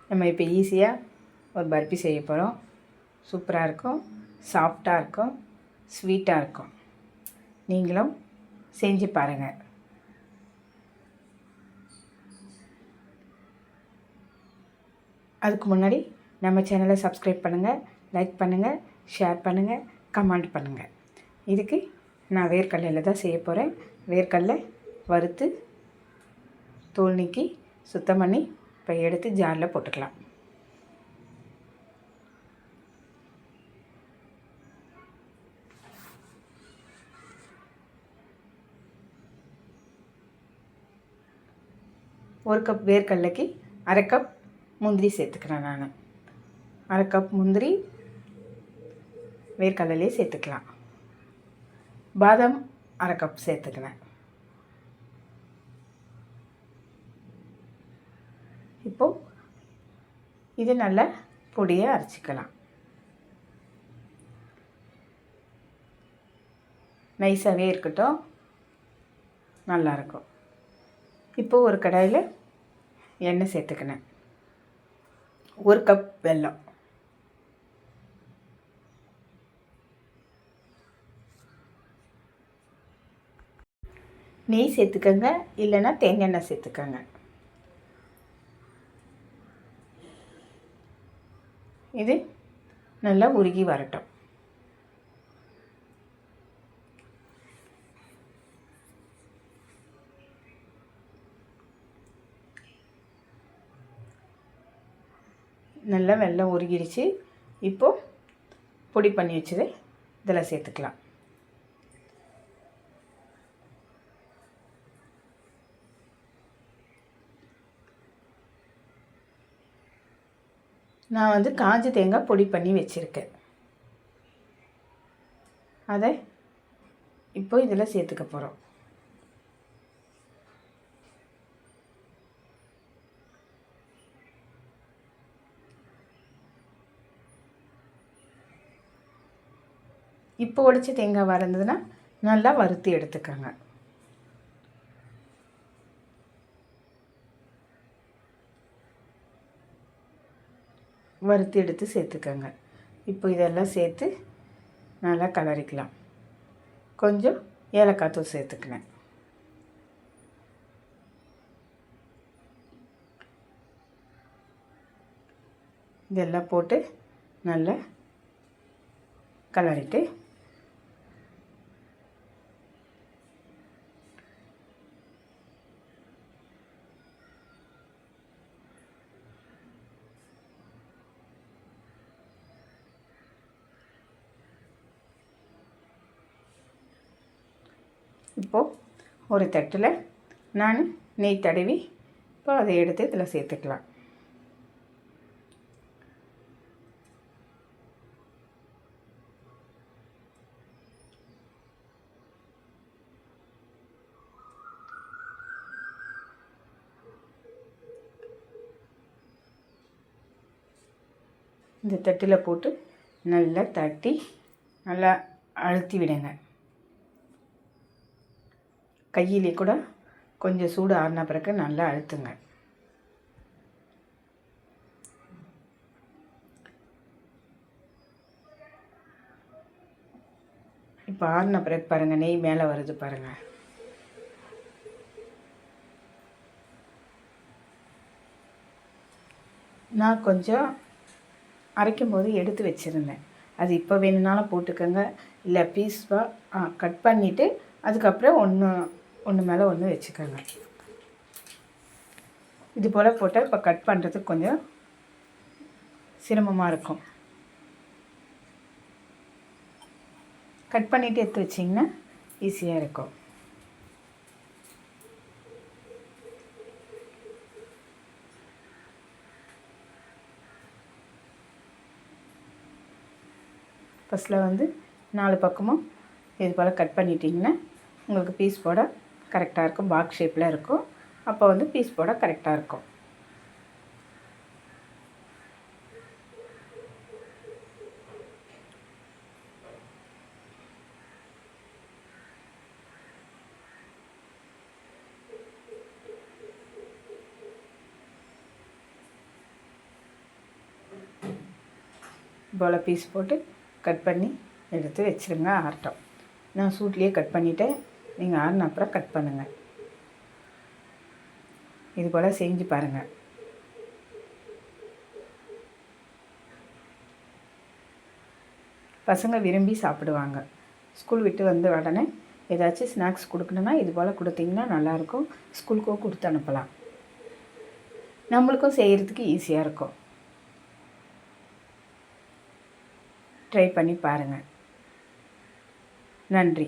நம்ம இப்போ ஈஸியாக ஒரு பர்பி செய்ய போகிறோம். சூப்பராக இருக்கும், சாஃப்டாக இருக்கும், ஸ்வீட்டாக இருக்கும். நீங்களும் செஞ்சு பாருங்கள். அதுக்கு முன்னாடி நம்ம சேனலை சப்ஸ்கிரைப் பண்ணுங்கள், லைக் பண்ணுங்கள், ஷேர் பண்ணுங்கள், கமெண்ட் பண்ணுங்கள். இதுக்கு நான் வேர்க்கடலையில் தான் செய்ய போகிறேன். வேர்க்கடலை வறுத்து தோல் நீக்கி சுத்தம் பண்ணி இப்போ எடுத்து ஜாரில் போட்டுக்கலாம். ஒரு கப் வேர்க்கடலைக்கு அரை கப் முந்திரி சேர்த்துக்கிறேன். நான் அரை கப் முந்திரி வேர்க்கடலையே சேர்த்துக்கலாம். பாதாம் அரை கப் சேர்த்துக்கிறேன். இப்போது இது நல்ல பொடியை அரைச்சிக்கலாம். நைஸாகவே இருக்கட்டும், நல்லாயிருக்கும். இப்போது ஒரு கடாயில் எண்ணெய் சேர்த்துக்கினேன். ஒரு கப் வெல்லம், நெய் சேர்த்துக்கோங்க, இல்லைன்னா தேங்காய் எண்ணெய் சேர்த்துக்கோங்க. இது நல்லா உருகி வரட்டும். நல்லா வெல்லம் உருகிடுச்சு. இப்போது பொடி பண்ணி வச்சது இதில் சேர்த்துக்கலாம். நான் வந்து காஞ்ச தேங்காய் பொடி பண்ணி வச்சுருக்கேன். அதை இப்போ இதில் சேர்த்துக்க போகிறோம். இப்போ உடைச்ச தேங்காய் வரந்ததுன்னா நல்லா வறுத்து எடுத்துக்கோங்க. வறுத்து எடுத்து சேர்த்துக்கோங்க. இப்போ இதெல்லாம் சேர்த்து நல்லா கலரிக்கலாம். கொஞ்சம் ஏலக்காய் தூள் சேர்த்துக்கினேன். இதெல்லாம் போட்டு நல்லா கலரிட்டு இப்போது ஒரு தட்டில் நான் நெய் தடவி இப்போ அதை எடுத்து இதில் சேர்த்துக்கலாம். இந்த தட்டில் போட்டு நல்லா தட்டி நல்லா அழுத்தி விடுங்க. கையிலே கூட கொஞ்சம் சூடு ஆறின பிறகு நல்லா அழுத்துங்க. இப்போ ஆறின பிறகு பாருங்கள், நெய் மேலே வருது பாருங்கள். நான் கொஞ்சம் அரைக்கும் போது எடுத்து வச்சுருந்தேன். அது இப்போ வேணும்னாலும் போட்டுக்கோங்க, இல்லை பீஸாக கட் பண்ணிவிட்டு அதுக்கப்புறம் ஒன்று மேலே ஒன்று வச்சுக்கோங்க. இது போல் போட்டால் இப்போ கட் பண்ணுறதுக்கு கொஞ்சம் சிரமமாக இருக்கும். கட் பண்ணிவிட்டு எடுத்து வச்சிங்கன்னா ஈஸியாக இருக்கும். ஃபஸ்ட்டில் வந்து 4 பக்கமும் இது போல் கட் பண்ணிட்டிங்கன்னா உங்களுக்கு பீஸ் போட கரெக்டாக இருக்கும். பாக்ஸ் ஷேப்பில் இருக்கும். அப்போ வந்து பீஸ் போட கரெக்டாக இருக்கும். போல் பீஸ் போட்டு கட் பண்ணி எடுத்து வச்சுருங்க ஆறட்டும். நான் சூட்லேயே கட் பண்ணிவிட்டேன். நீங்கள் ஆறின அப்புறம் கட் பண்ணுங்கள். இது போல் செஞ்சு பாருங்கள். பசங்க விரும்பி சாப்பிடுவாங்க. ஸ்கூல் விட்டு வந்த உடனே ஏதாச்சும் ஸ்நாக்ஸ் கொடுக்கணுன்னா இது போல் கொடுத்திங்கன்னா நல்லாயிருக்கும். ஸ்கூலுக்கும் கொடுத்து அனுப்பலாம். நம்மளுக்கும் செய்கிறதுக்கு ஈஸியாக இருக்கும். ட்ரை பண்ணி பாருங்கள். நன்றி.